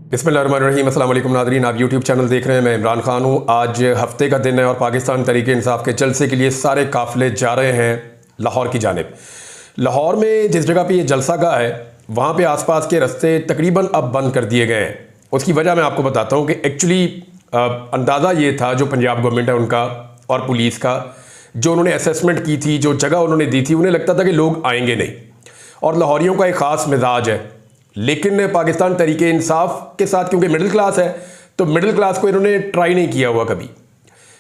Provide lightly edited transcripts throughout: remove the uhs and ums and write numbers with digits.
बिस्मिल्लाहिर्रहमानिर्रहीम। अस्सलाम वालेकुम नाज़रीन, आप यूट्यूब चैनल देख रहे हैं। मैं इमरान खान हूँ। आज हफ्ते का दिन है और पाकिस्तान तहरीक इंसाफ के जलसे के लिए सारे काफ़िले जा रहे हैं लाहौर की जानिब। लाहौर में जिस जगह पे ये जलसा गाह है वहाँ पे आसपास के रास्ते तकरीबन अब बंद कर दिए गए हैं। उसकी वजह मैं आपको बताता हूँ कि एक्चुअली अंदाज़ा ये था जो पंजाब गवर्नमेंट है उनका और पुलिस का, जो उन्होंने असेसमेंट की थी, जो जगह उन्होंने दी थी, उन्हें लगता था कि लोग आएंगे नहीं और लाहौरियों का एक ख़ास मिजाज है। लेकिन पाकिस्तान तहरीक इंसाफ के साथ क्योंकि मिडिल क्लास है तो मिडिल क्लास को इन्होंने ट्राई नहीं किया हुआ कभी।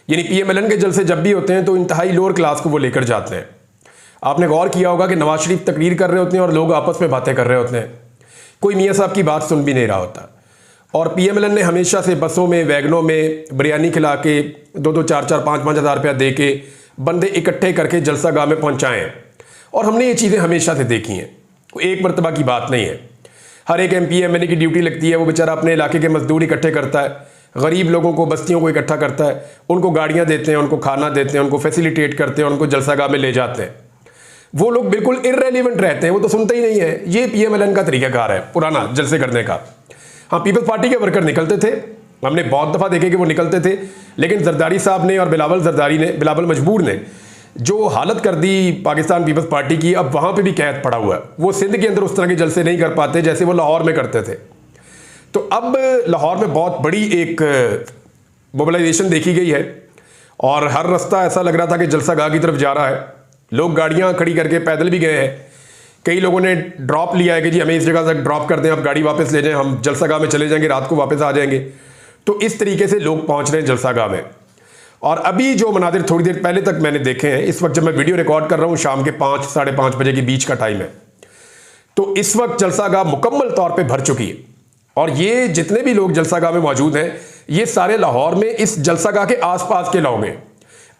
यानी PMLN के जलसे जब भी होते हैं तो इंतहाई लोअर क्लास को वो लेकर जाते हैं। आपने गौर किया होगा कि नवाज शरीफ तकरीर कर रहे होते हैं और लोग आपस में बातें कर रहे होते हैं, कोई मियाँ साहब की बात सुन भी नहीं रहा होता। और PMLN ने हमेशा से बसों में, वैगनों में बिरयानी खिला के 2-2, 4-4, 5-5 हज़ार रुपया दे के बंदे इकट्ठे करके जलसा गाह में पहुँचाए हैं और हमने ये चीज़ें हमेशा से देखी हैं। कोई एक मरतबा की बात नहीं है। हर एक MP MLA की ड्यूटी लगती है, वो बेचारा अपने इलाके के मजदूर इकट्ठे करता है, गरीब लोगों को, बस्तियों को इकट्ठा करता है, उनको गाड़ियाँ देते हैं, उनको खाना देते हैं, उनको फैसिलिटेट करते हैं, उनको जलसागाह में ले जाते हैं। वो लोग बिल्कुल इररेलेवेंट रहते हैं, वो तो सुनते ही नहीं है। ये PMLN का तरीकाकार है पुराना जलसे करने का। हाँ, पीपल्स पार्टी के वर्कर निकलते थे, हमने बहुत दफ़ा देखे कि वो निकलते थे, लेकिन जरदारी साहब ने और बिलावल मजबूर ने जो हालत कर दी पाकिस्तान पीपल्स पार्टी की, अब वहाँ पे भी कैद पड़ा हुआ है। वो सिंध के अंदर उस तरह के जलसे नहीं कर पाते जैसे वो लाहौर में करते थे। तो अब लाहौर में बहुत बड़ी एक मोबिलाइजेशन देखी गई है और हर रास्ता ऐसा लग रहा था कि जलसा गाह की तरफ जा रहा है। लोग गाड़ियाँ खड़ी करके पैदल भी गए हैं, कई लोगों ने ड्रॉप लिया है कि जी हमें इस जगह तक ड्रॉप कर दें, आप गाड़ी वापस ले जाएं, हम जलसा गाह में चले जाएंगे, रात को वापस आ जाएंगे। तो इस तरीके से लोग पहुँच रहे हैं जलसा गाह में। और अभी जो मनाजिर थोड़ी देर पहले तक मैंने देखे हैं, इस वक्त जब मैं वीडियो रिकॉर्ड कर रहा हूँ शाम के 5, साढ़े 5 बजे के बीच का टाइम है, तो इस वक्त जलसागाह मुकम्मल तौर पे भर चुकी है। और ये जितने भी लोग जलसागाह में मौजूद हैं ये सारे लाहौर में इस जलसागाह के आसपास के लोग हैं।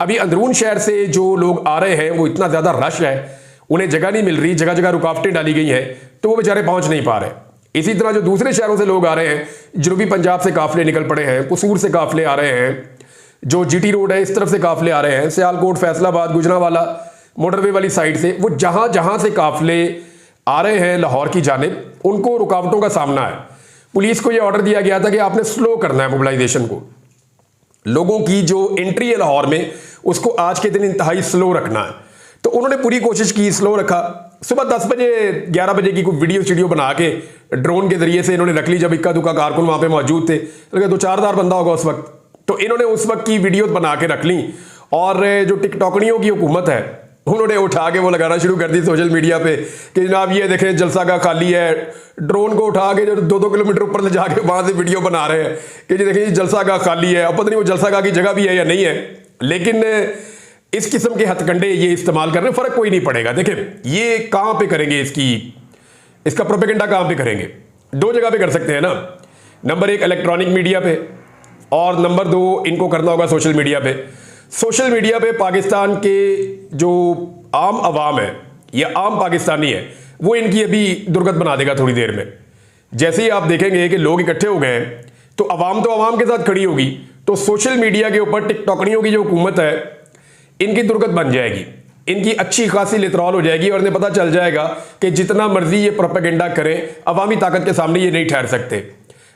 अभी अंदरून शहर से जो लोग आ रहे हैं वो इतना ज़्यादा रश है, उन्हें जगह नहीं मिल रही, जगह जगह रुकावटें डाली गई हैं, तो वो बेचारे पहुँच नहीं पा रहे। इसी तरह जो दूसरे शहरों से लोग आ रहे हैं, जनूबी पंजाब से काफिले निकल पड़े हैं, कसूर से काफिले आ रहे हैं, जो GT रोड है इस तरफ से काफिले आ रहे हैं, सियालकोट, फैसलाबाद, गुजरांवाला मोटरवे वाली साइड से, वो जहां जहां से काफिले आ रहे हैं लाहौर की जानिब, उनको रुकावटों का सामना है। पुलिस को यह ऑर्डर दिया गया था कि आपने स्लो करना है मोबिलाइजेशन को, लोगों की जो एंट्री है लाहौर में उसको आज के दिन इंतहाई स्लो रखना है। तो उन्होंने पूरी कोशिश की, स्लो रखा। सुबह 10 बजे 11 बजे की कोई वीडियो बना के ड्रोन के जरिए से इन्होंने रख ली, जब इक्का दुक्का कारकुन वहां पे मौजूद थे, 2-4 हज़ार बंदा होगा उस वक्त, तो इन्होंने उस वक्त की वीडियो बना के रख ली। और जो टिकटॉकनियों की हुकूमत है उन्होंने उठा के वो लगाना शुरू कर दी सोशल मीडिया पे कि जनाब ये देखें जलसागाह खाली है। ड्रोन को उठा के जो 2-2 किलोमीटर ऊपर ले जाके वहां से वीडियो बना रहे हैं कि जी देखें जलसागाह खाली है। अब पता नहीं वो जलसागाह की जगह भी है या नहीं है, लेकिन इस किस्म के हथकंडे ये इस्तेमाल कर रहे हैं, फर्क कोई नहीं पड़ेगा। देखें ये कहाँ पे करेंगे, इसका प्रोपेगेंडा कहाँ पे करेंगे? 2 जगह पे कर सकते हैं ना। नंबर 1 इलेक्ट्रॉनिक मीडिया पे और नंबर 2 इनको करना होगा सोशल मीडिया पे। सोशल मीडिया पे पाकिस्तान के जो आम आवाम है या आम पाकिस्तानी है वो इनकी अभी दुर्गत बना देगा थोड़ी देर में। जैसे ही आप देखेंगे कि लोग इकट्ठे हो गए हैं तो आवाम के साथ खड़ी होगी, तो सोशल मीडिया के ऊपर टिकटॉकनियों की जो हुकूमत है इनकी दुर्गत बन जाएगी, इनकी अच्छी खासी लितरॉल हो जाएगी और इन्हें पता चल जाएगा कि जितना मर्जी ये प्रोपेगेंडा करें, अवामी ताकत के सामने ये नहीं ठहर सकते।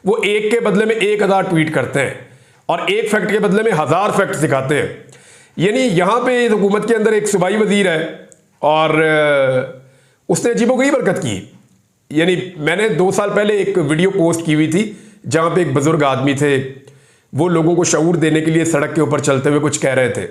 वो एक के बदले में 1000 ट्वीट करते हैं और एक फैक्ट के बदले में 1000 फैक्ट दिखाते हैं। यानी यहाँ पे इस हुकूमत के अंदर एक सूबाई वजीर है और उसने अजीबोगरीब हरकत की। यानी मैंने 2 साल पहले एक वीडियो पोस्ट की हुई थी जहाँ पे एक बुजुर्ग आदमी थे, वो लोगों को शऊर देने के लिए सड़क के ऊपर चलते हुए कुछ कह रहे थे,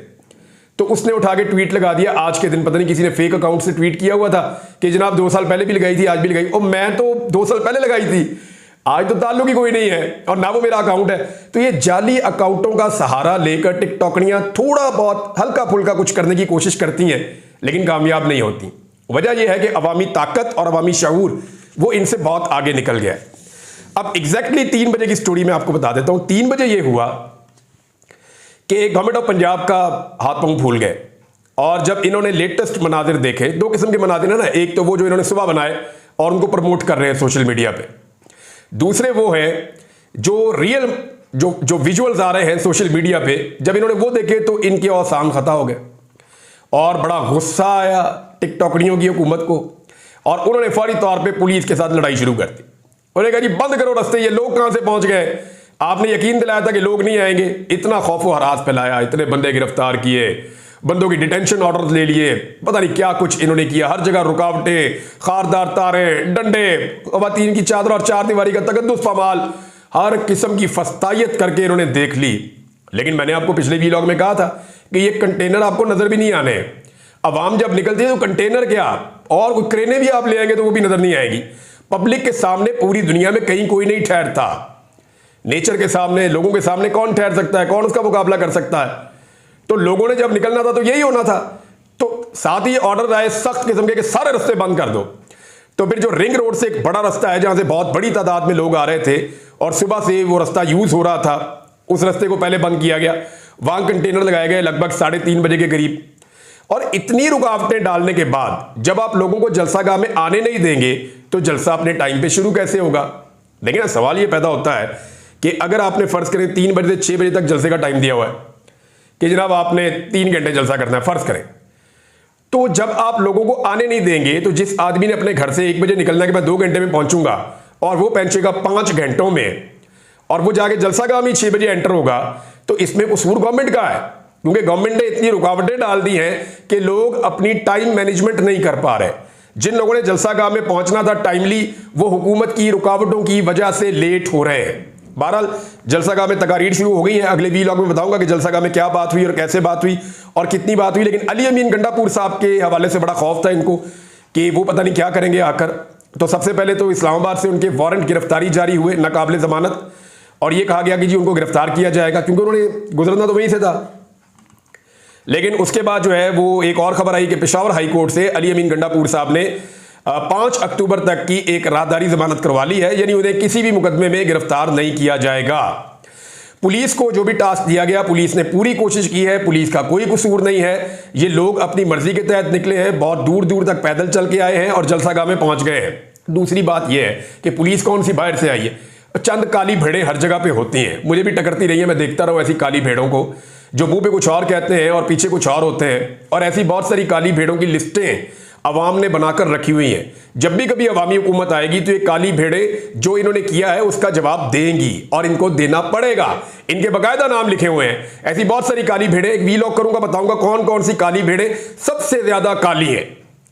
तो उसने उठा के ट्वीट लगा दिया आज के दिन। पता नहीं किसी ने फेक अकाउंट से ट्वीट किया हुआ था कि जनाब 2 साल पहले भी लगाई थी, आज भी लगाई। और मैं तो 2 साल पहले लगाई थी, आज तो ताल्लुक ही कोई नहीं है और ना वो मेरा अकाउंट है। तो ये जाली अकाउंटों का सहारा लेकर टिकटॉकनियां थोड़ा बहुत हल्का फुल्का कुछ करने की कोशिश करती हैं, लेकिन कामयाब नहीं होती। वजह यह है कि अवामी ताकत और अवामी शऊर वो इनसे बहुत आगे निकल गया है। अब एग्जैक्टली 3 बजे की स्टोरी मैं आपको बता देता हूं। 3 बजे ये हुआ कि गवर्नमेंट ऑफ पंजाब का हाथ पांव फूल गए और जब इन्होंने लेटेस्ट मनाजिर देखे, 2 किस्म के मनाजिर है ना, एक तो वो जो इन्होंने सुबह बनाए और उनको प्रमोट कर रहे हैं सोशल मीडिया पे, दूसरे वो हैं जो रियल जो विजुअल्स आ रहे हैं सोशल मीडिया पे। जब इन्होंने वो देखे तो इनके औसाम खता हो गए और बड़ा गुस्सा आया टिकटॉकनियों की हुकूमत को और उन्होंने फौरी तौर पे पुलिस के साथ लड़ाई शुरू कर दी। उन्होंने कहा जी बंद करो रास्ते, ये लोग कहां से पहुंच गए। आपने यकीन दिलाया था कि लोग नहीं आएंगे, इतना खौफो हरास फैलाया, इतने बंदे गिरफ्तार किए, बंदों की डिटेंशन ऑर्डर ले लिए, पता नहीं क्या कुछ इन्होंने किया। हर जगह रुकावटें, खारदार तारे, डंडे, खवातीन की चादर और चार दीवारी का तकद्दुस पामाल, हर किस्म की फस्तायत करके इन्होंने देख ली। लेकिन मैंने आपको पिछले वीलॉग में कहा था कि ये कंटेनर आपको नजर भी नहीं आने। अवाम जब निकलती है तो कंटेनर क्या और कोई क्रेनें भी आप ले आएंगे तो वो भी नजर नहीं आएगी। पब्लिक के सामने पूरी दुनिया में कहीं कोई नहीं ठहरता। नेचर के सामने, लोगों के सामने कौन ठहर सकता है, कौन उसका मुकाबला कर सकता है। तो लोगों ने जब निकलना था तो यही होना था। तो साथ ही ऑर्डर आए सख्त किस्म के कि सारे रास्ते बंद कर दो। तो फिर जो रिंग रोड से एक बड़ा रास्ता है जहां से बहुत बड़ी तादाद में लोग आ रहे थे और सुबह से वो रास्ता यूज हो रहा था, उस रास्ते को पहले बंद किया गया। वहां कंटेनर लगाए गए लगभग 3:30 बजे के करीब। और इतनी रुकावटें डालने के बाद जब आप लोगों को जलसागाह में आने नहीं देंगे तो जलसा अपने टाइम पे शुरू कैसे होगा। लेकिन सवाल ये पैदा होता है कि अगर आपने फर्ज करें 3 बजे से 6 बजे तक जलसे का टाइम दिया हुआ है कि जनाब आपने 3 घंटे जलसा करना है, फर्ज करें, तो जब आप लोगों को आने नहीं देंगे तो जिस आदमी ने अपने घर से 1 बजे निकलना कि मैं 2 घंटे में पहुंचूंगा और वो पहुंचेगा 5 घंटों में और वो जाके जलसागाह में 6 बजे एंटर होगा, तो इसमें कसूर गवर्नमेंट का है। क्योंकि गवर्नमेंट ने इतनी रुकावटें डाल दी हैं कि लोग अपनी टाइम मैनेजमेंट नहीं कर पा रहे। जिन लोगों ने जलसागाह में पहुंचना था टाइमली, वो हुकूमत की रुकावटों की वजह से लेट हो रहे हैं। बहरहाल जलसागाह में तकारीर शुरू हो गई है। अगले वीलॉग में बताऊंगा कि जलसागाह में क्या बात हुई और कैसे बात हुई और कितनी बात हुई। लेकिन अली अमीन गंडापुर साहब के हवाले से बड़ा खौफ था इनको कि वो पता नहीं क्या करेंगे आकर। तो सबसे पहले तो इस्लामाबाद से उनके वारंट गिरफ्तारी जारी हुए नाकाबिले जमानत, और ये कहा गया कि जी उनको गिरफ्तार किया जाएगा क्योंकि उन्होंने गुजरना तो वहीं से था। लेकिन उसके बाद जो है वो एक और खबर आई कि पेशावर हाई कोर्ट से अली अमीन गंडापुर साहब ने 5 अक्टूबर तक की एक राहदारी जमानत करवा ली है, यानी उन्हें किसी भी मुकदमे में गिरफ्तार नहीं किया जाएगा। पुलिस को जो भी टास्क दिया गया, पुलिस ने पूरी कोशिश की है, पुलिस का कोई कसूर नहीं है। ये लोग अपनी मर्जी के तहत निकले हैं, बहुत दूर दूर तक पैदल चल के आए हैं और जलसागाह में पहुंच गए हैं। दूसरी बात यह है कि पुलिस कौन सी बाहर से आई है, चंद काली भेड़ें हर जगह पे होती हैं, मुझे भी टकरती रही है, मैं देखता रहूं ऐसी काली भेड़ों को जो मुंह पे कुछ और कहते हैं और पीछे कुछ और होते हैं। और ऐसी बहुत सारी काली भेड़ों की लिस्टें अवाम ने बनाकर रखी हुई हैं। जब भी कभी अवामी हुकूमत आएगी तो ये काली भेड़ें जो इन्होंने किया है उसका जवाब देंगी और इनको देना पड़ेगा। इनके बाकायदा नाम लिखे हुए हैं। ऐसी बहुत सारी काली भेड़ें, एक वीलॉग करूंगा, बताऊंगा कौन कौन सी काली भेड़ें सबसे ज्यादा काली हैं।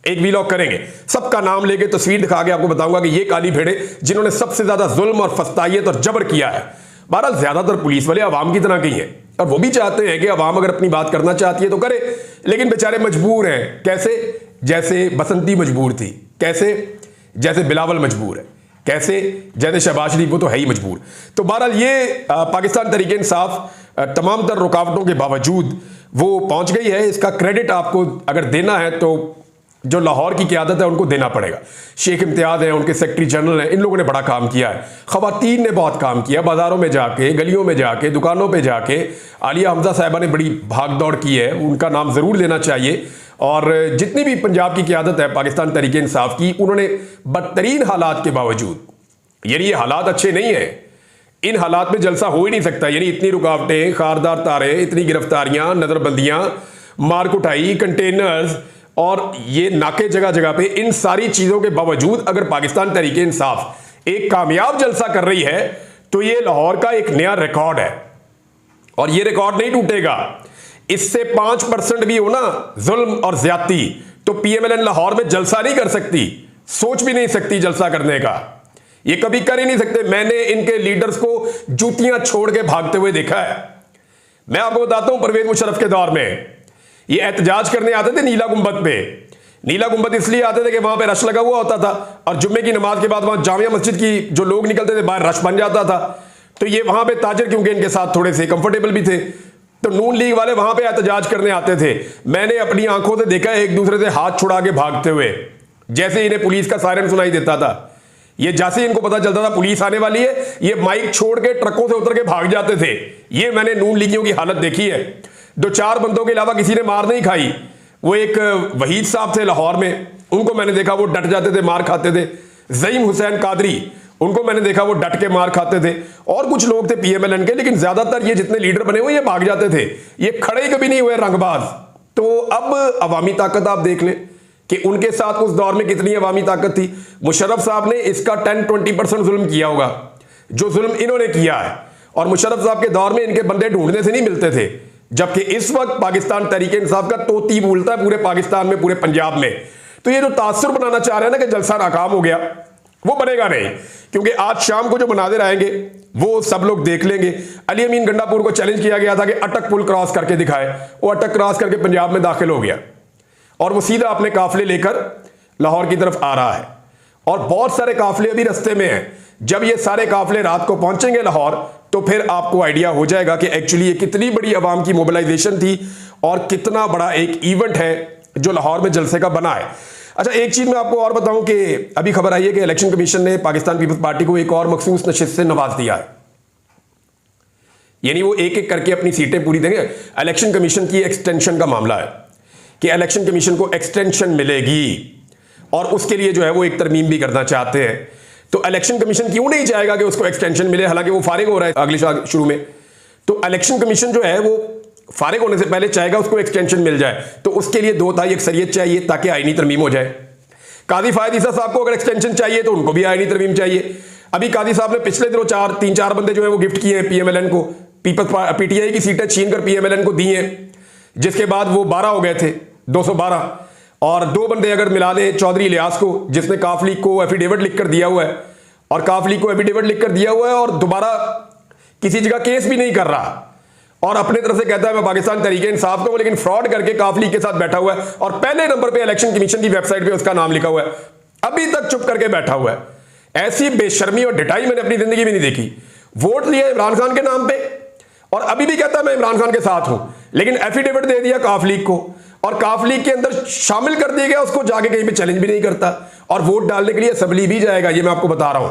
एक वीलॉग करेंगे, सबका नाम लेके तस्वीर दिखा के आपको बताऊंगा कि ये काली भेड़ें जिन्होंने सबसे ज्यादा जुल्म और फस्तायत और जबर किया है। बहरहाल ज्यादातर पुलिस वाले अवाम की तरह की हैं और वो भी चाहते हैं कि अवाम अगर अपनी बात करना चाहती है तो करे, लेकिन बेचारे मजबूर हैं। कैसे? जैसे बसंती मजबूर थी, कैसे? जैसे बिलावल मजबूर है, कैसे? जैसे शहबाज शरीफ, वो तो है ही मजबूर। तो बहरहाल ये पाकिस्तान तहरीक इंसाफ तमाम तर रुकावटों के बावजूद वो पहुंच गई है। इसका क्रेडिट आपको अगर देना है तो जो लाहौर की क़यादत है उनको देना पड़ेगा। शेख इम्तियाज़ हैं, उनके सेक्रेटरी जनरल हैं, इन लोगों ने बड़ा काम किया है। ख़वातीन ने बहुत काम किया, बाज़ारों में जाके, गलियों में जाके, दुकानों पे जाके। आलिया हमजा साहिबा ने बड़ी भाग दौड़ की है, उनका नाम ज़रूर लेना चाहिए। और जितनी भी पंजाब की क़यादत है पाकिस्तान तहरीक इंसाफ की, उन्होंने बदतरीन हालात के बावजूद, यानी ये हालात अच्छे नहीं है, इन हालात में जलसा हो ही नहीं सकता, यानी इतनी रुकावटें, खारदार तारे, इतनी गिरफ्तारियां, नज़रबंदियां, मारकुटाई, कंटेनर्स और ये नाके जगह जगह पे, इन सारी चीजों के बावजूद अगर पाकिस्तान तहरीक इंसाफ एक कामयाब जलसा कर रही है तो ये लाहौर का एक नया रिकॉर्ड है और ये रिकॉर्ड नहीं टूटेगा। इससे 5% भी हो ना जुल्म और ज्यादती तो पीएमएलएन लाहौर में जलसा नहीं कर सकती, सोच भी नहीं सकती जलसा करने का, ये कभी कर ही नहीं सकते। मैंने इनके लीडर्स को जूतियां छोड़ के भागते हुए देखा है। मैं आपको बताता हूं, परवेज मुशर्रफ के दौर में ये एहतजाज करने आते थे नीला गुंबद पे। नीला गुंबद इसलिए आते थे कि वहां पे रश लगा हुआ होता था और जुम्मे की नमाज के बाद वहां जामिया मस्जिद की जो लोग निकलते थे बाहर रश बन जाता था। तो ये वहां पे ताजर क्योंकि इनके साथ थोड़े से कंफर्टेबल भी थे तो नून लीग वाले वहां पे एहतजाज करने आते थे। मैंने अपनी आंखों से देखा एक दूसरे से हाथ छुड़ा के भागते हुए, जैसे इन्हें पुलिस का सायरन सुनाई देता था, ये जैसे इनको पता चलता था पुलिस आने वाली है, ये माइक छोड़ के ट्रकों से उतर के भाग जाते थे। ये मैंने नून लीगियों की हालत देखी है। 2-4 बंदों के अलावा किसी ने मार नहीं खाई। वो एक वहीद साहब थे लाहौर में, उनको मैंने देखा वो डट जाते थे, मार खाते थे। ज़ईम हुसैन कादरी, उनको मैंने देखा वो डट के मार खाते थे। और कुछ लोग थे पीएमएलएन के, लेकिन ज्यादातर ये जितने लीडर बने हुए ये भाग जाते थे, ये खड़े कभी नहीं हुए रंगबाज। तो अब अवामी ताकत आप देख लें कि उनके साथ उस दौर में कितनी अवामी ताकत थी। मुशर्रफ साहब ने इसका 10-20% जुल्म किया होगा जो जुल्म इन्होंने किया है, और मुशर्रफ साहब के दौर में इनके बंदे ढूंढने से नहीं मिलते थे, जबकि इस वक्त पाकिस्तान तहरीक इंसाफ का तोती बोलता है पूरे पाकिस्तान में, पूरे पंजाब में। तो ये जो तासुर बनाना चाह रहे हैं ना कि जलसा नाकाम हो गया, वो बनेगा नहीं, क्योंकि आज शाम को जो मनाजिर आएंगे वो सब लोग देख लेंगे। अली अमीन गंडापुर को चैलेंज किया गया था कि अटक पुल क्रॉस करके दिखाए, वो अटक क्रॉस करके पंजाब में दाखिल हो गया और वो सीधा अपने काफिले लेकर लाहौर की तरफ आ रहा है, और बहुत सारे काफिले अभी रास्ते में हैं। जब ये सारे काफिले रात को पहुंचेंगे लाहौर, तो फिर आपको आइडिया हो जाएगा कि एक्चुअली ये कितनी बड़ी आवाम की मोबिलाइजेशन थी और कितना बड़ा एक इवेंट है जो लाहौर में जलसे का बना है। अच्छा, एक चीज मैं आपको और बताऊं कि अभी खबर आई है कि इलेक्शन कमीशन ने पाकिस्तान पीपल्स पार्टी को एक और मखसूस नशिस्त से नवाज दिया है, यानी वो एक एक करके अपनी सीटें पूरी देंगे। इलेक्शन कमीशन की एक्सटेंशन का मामला है कि इलेक्शन कमीशन को एक्सटेंशन मिलेगी, और उसके लिए जो है वो एक तरमीम भी करना चाहते हैं। तो इलेक्शन कमीशन क्यों नहीं चाहेगा कि उसको एक्सटेंशन मिले, हालांकि वो फारिग हो रहा है अगले साल शुरू में। तो इलेक्शन कमीशन जो है वो फारिग होने से पहले चाहेगा उसको एक्सटेंशन मिल जाए, तो उसके लिए 2/3 अक्सरियत चाहिए ताकि आईनी तरमीम हो जाए। काजी फायद ईसा साहब को अगर एक्सटेंशन चाहिए तो उनको भी आईनी तरमीम चाहिए। अभी काजी साहब ने पिछले दिनों 3-4 बंदे जो है वो गिफ्ट किए हैं पीएमएलएन को, पीटीआई की सीटें छीन कर पीएमएलएन को दी हैं, जिसके बाद वो 12 हो गए थे, 212। और 2 बंदे अगर मिला दें, चौधरी इलियास को जिसने काफ लीग को एफिडेविट लिखकर दिया हुआ है, और काफ लीग को एफिडेविट लिखकर दिया हुआ है और दोबारा किसी जगह केस भी नहीं कर रहा, और अपने तरफ से कहता है मैं पाकिस्तान तहरीक इंसाफ का हूं, लेकिन फ्रॉड करके काफ लीग के साथ बैठा हुआ है, और पहले नंबर पे इलेक्शन कमीशन की वेबसाइट पे उसका नाम लिखा हुआ है, अभी तक चुप करके बैठा हुआ है। ऐसी बेशर्मी और डिटाई मैंने अपनी जिंदगी में नहीं देखी। वोट लिया इमरान खान के नाम पे और अभी भी कहता है मैं इमरान खान के साथ हूं, लेकिन एफिडेविट दे दिया काफ लीग को, और काफ लीग के अंदर शामिल कर दिया गया, उसको जाके कहीं पे चैलेंज भी नहीं करता, और वोट डालने के लिए असेंबली भी जाएगा, ये मैं आपको बता रहा हूं।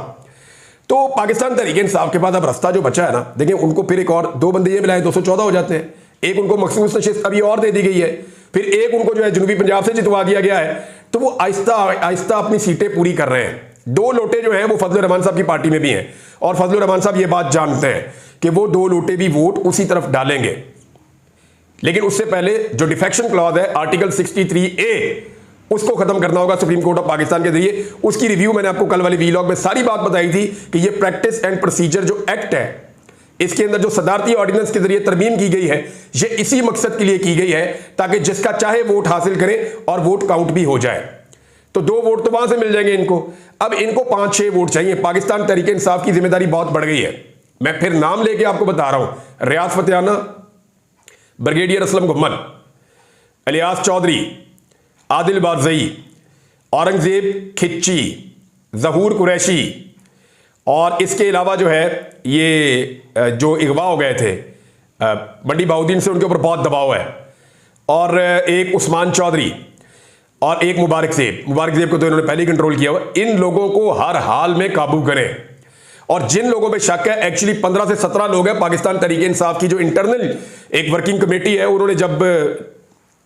तो पाकिस्तान तहरीक इंसाफ के बाद अब रास्ता जो बचा है ना, देखिए उनको फिर एक और 2 बंदे ये मिलाए 214 हो जाते हैं। एक उनको मखसूस नशिस्त अभी और दे दी गई है, फिर एक उनको जो है जनूबी पंजाब से जितवा दिया गया है। तो वो आहिस्ता आहिस्ता अपनी सीटें पूरी कर रहे हैं। 2 लोटे जो हैं वो फजल रहमान साहब की पार्टी में भी हैं, और फजल रहमान साहब ये बात जानते हैं कि वो 2 लोटे भी वोट उसी तरफ डालेंगे। लेकिन उससे पहले जो डिफेक्शन क्लॉज है आर्टिकल 63A, उसको खत्म करना होगा सुप्रीम कोर्ट ऑफ पाकिस्तान के जरिए। उसकी रिव्यू मैंने आपको कल वाली वीलॉग में सारी बात बताई थी कि ये प्रैक्टिस एंड प्रोसीजर जो एक्ट है, इसके अंदर जो सदारती ऑर्डिनेंस के जरिए तरमीम की गई है, ये इसी मकसद के लिए की गई है ताकि जिसका चाहे वोट हासिल करे और वोट काउंट भी हो जाए। तो 2 वोट तो वहां से मिल जाएंगे इनको, अब इनको 5-6 वोट चाहिए। पाकिस्तान तहरीक इंसाफ की जिम्मेदारी बहुत बढ़ गई है। मैं फिर नाम लेके आपको बता रहा हूं, रियाज फतेहाना, ब्रिगेडियर असलम गुम्मन, इलियास चौधरी, आदिल बारजई, औरंगजेब खिच्ची, जहूर कुरैशी, और इसके अलावा जो है ये जो अगवा हो गए थे बंडी बाउद्दीन से, उनके ऊपर बहुत दबाव है, और एक उस्मान चौधरी और एक मुबारक जेब को तो इन्होंने पहले ही कंट्रोल किया हुआ। इन लोगों को हर हाल में काबू करें। और जिन लोगों पे शक है, एक्चुअली 15 से 17 लोग हैं पाकिस्तान तहरीक इंसाफ की जो इंटरनल एक वर्किंग कमेटी है, उन्होंने जब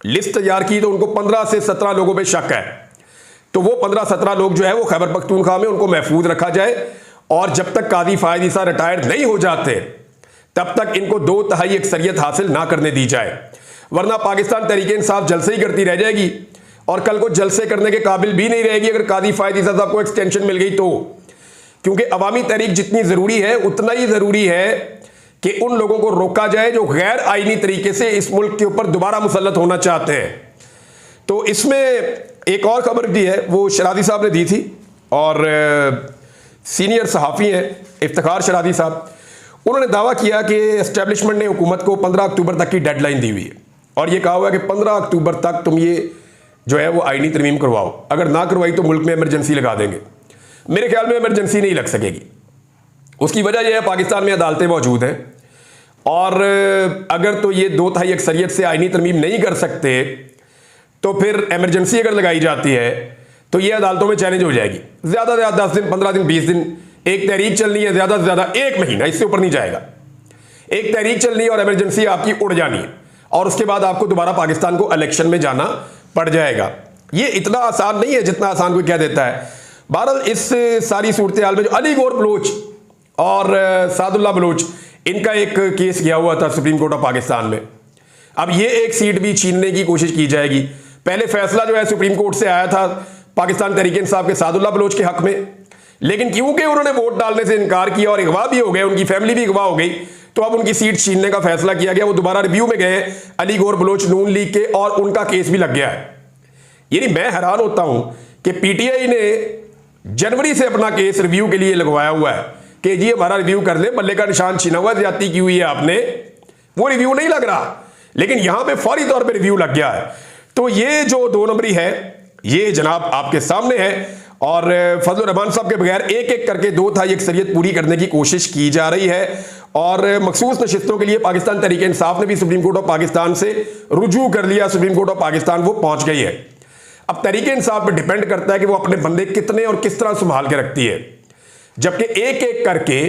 लिस्ट तैयार की तो उनको 15 से 17 लोगों पे शक है। तो वो 15-17 लोग जो है वो खैबर पख्तूनख्वा में उनको महफूज रखा जाए, और जब तक काजी फायद ईसा रिटायर्ड नहीं हो जाते तब तक इनको 2/3 अक्सरियत हासिल ना करने दी जाए, वरना पाकिस्तान तहरीक इंसाफ जलसे ही करती रह जाएगी और कल को जलसे करने के काबिल भी नहीं रहेगी अगर काजी फायद ईसा साहब को एक्सटेंशन मिल गई तो। क्योंकि अवामी तहरीक जितनी जरूरी है उतना ही जरूरी है कि उन लोगों को रोका जाए जो गैर आईनी तरीके से इस मुल्क के ऊपर दोबारा मुसल्लत होना चाहते हैं। तो इसमें एक और खबर दी है, वो शरादी साहब ने दी थी, और सीनियर सहाफ़ी हैं इफ्तिखार शरादी साहब, उन्होंने दावा किया कि एस्टेब्लिशमेंट ने हुकूमत को 15 अक्टूबर तक की डेडलाइन दी हुई है, और ये कहा हुआ है कि 15 अक्टूबर तक तुम ये जो है वो आईनी तरमीम करवाओ, अगर ना करवाई तो मुल्क में इमरजेंसी लगा देंगे। मेरे ख्याल में इमरजेंसी नहीं लग सकेगी। उसकी वजह यह है पाकिस्तान में अदालतें मौजूद हैं, और अगर तो ये 2/3 अक्सरियत से आईनी तरमीम नहीं कर सकते तो फिर इमरजेंसी अगर लगाई जाती है तो ये अदालतों में चैलेंज हो जाएगी। ज़्यादा से ज़्यादा 10 दिन, 15 दिन, 20 दिन एक तहरीक चलनी है, ज़्यादा से ज़्यादा 1 महीना, इससे ऊपर नहीं जाएगा। एक तहरीक चलनी है और इमरजेंसी आपकी उड़ जानी है, और उसके बाद आपको दोबारा पाकिस्तान को इलेक्शन में जाना पड़ जाएगा। ये इतना आसान नहीं है जितना आसान कोई कह देता है। बहरहाल इस सारी सूरत हाल में जो अली गौर बलोच और सादुल्ला बलोच, इनका एक केस गया हुआ था सुप्रीम कोर्ट ऑफ पाकिस्तान में। अब ये एक सीट भी छीनने की कोशिश की जाएगी। पहले फैसला जो है सुप्रीम कोर्ट से आया था पाकिस्तान तहरीक इंसाफ के सादुल्ला बलोच के हक में, लेकिन क्योंकि उन्होंने वोट डालने से इनकार किया और अगवा भी हो गए, उनकी फैमिली भी अगवा हो गई, तो अब उनकी सीट छीनने का फैसला किया गया। वो दोबारा रिव्यू में गए अली गौर बलोच नून लीग के और उनका केस भी लग गया है। यानी मैं हैरान होता हूं कि पीटीआई ने जनवरी से अपना केस रिव्यू के लिए लगवाया हुआ है कि जी हमारा रिव्यू कर ले, बल्ले का निशान छीना हुआ, ज्यादती की हुई है आपने, वो रिव्यू नहीं लग रहा, लेकिन यहां पे फौरी तौर पे रिव्यू लग गया है। तो ये जो 2 नंबरी है ये जनाब आपके सामने है और फजलुर रहमान साहब के बगैर एक एक करके 2/3 अक्सरियत पूरी करने की कोशिश की जा रही है और मखसूस नशिस्तों के लिए पाकिस्तान तहरीक इंसाफ ने भी सुप्रीम कोर्ट ऑफ पाकिस्तान से रुजू कर लिया। सुप्रीम कोर्ट ऑफ पाकिस्तान वो पहुंच गई है। अब तहरीक इंसाफ पर डिपेंड करता है कि वो अपने बंदे कितने और किस तरह संभाल के रखती है, जबकि एक एक करके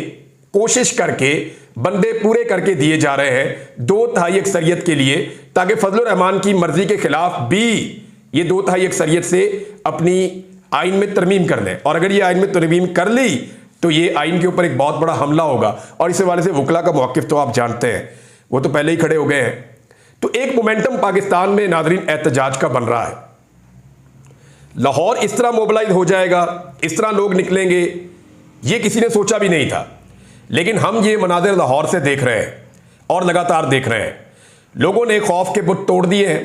कोशिश करके बंदे पूरे करके दिए जा रहे हैं 2/3 अक्सरियत के लिए, ताकि फजलुर रहमान की मर्जी के खिलाफ भी ये 2/3 अक्सरियत से अपनी आइन में तरमीम कर लें। और अगर ये आइन में तरमीम कर ली तो ये आइन के ऊपर एक बहुत बड़ा हमला होगा और इस हवाले से वकला का मौक़िफ़ तो आप जानते हैं, वो तो पहले ही खड़े हो गए हैं। तो एक मोमेंटम पाकिस्तान में नाज़रीन एहतजाज का बन रहा है। लाहौर इस तरह मोबिलाइज हो जाएगा, इस तरह लोग निकलेंगे, ये किसी ने सोचा भी नहीं था, लेकिन हम ये मनाज़िर लाहौर से देख रहे हैं और लगातार देख रहे हैं। लोगों ने खौफ के बुत तोड़ दिए हैं।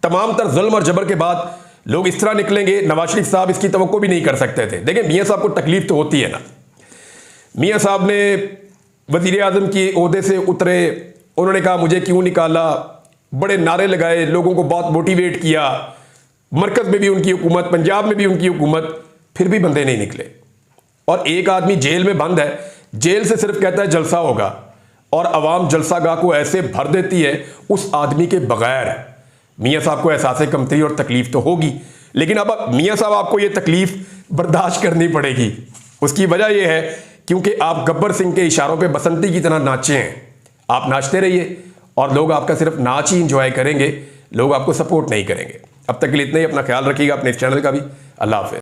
तमाम तर जुल्म और जबर के बाद लोग इस तरह निकलेंगे, नवाज शरीफ साहब इसकी तवक्को भी नहीं कर सकते थे। देखिए मियाँ साहब को तकलीफ तो होती है ना, मियाँ साहब ने वज़ीर आज़म की ओहदे से उतरे, उन्होंने कहा मुझे क्यों निकाला, बड़े नारे लगाए, लोगों को बहुत मोटिवेट किया, मरकज़ में भी उनकी हुकूमत, पंजाब में भी उनकी हुकूमत, फिर भी बंदे नहीं निकले। और एक आदमी जेल में बंद है, जेल से सिर्फ कहता है जलसा होगा और अवाम जलसागाह को ऐसे भर देती है उस आदमी के बगैर। मियाँ साहब को एहसास कमतरी और तकलीफ तो होगी, लेकिन अब मियाँ साहब आपको ये तकलीफ बर्दाश्त करनी पड़ेगी। उसकी वजह यह है क्योंकि आप गब्बर सिंह के इशारों पे बसंती की तरह नाचे हैं। आप नाचते रहिए और लोग आपका सिर्फ नाच ही इंजॉय करेंगे, लोग आपको सपोर्ट नहीं करेंगे। अब तक के लिए इतना ही। अपना ख्याल रखिएगा, अपने इस चैनल का भी। अल्लाह हाफ़िज़।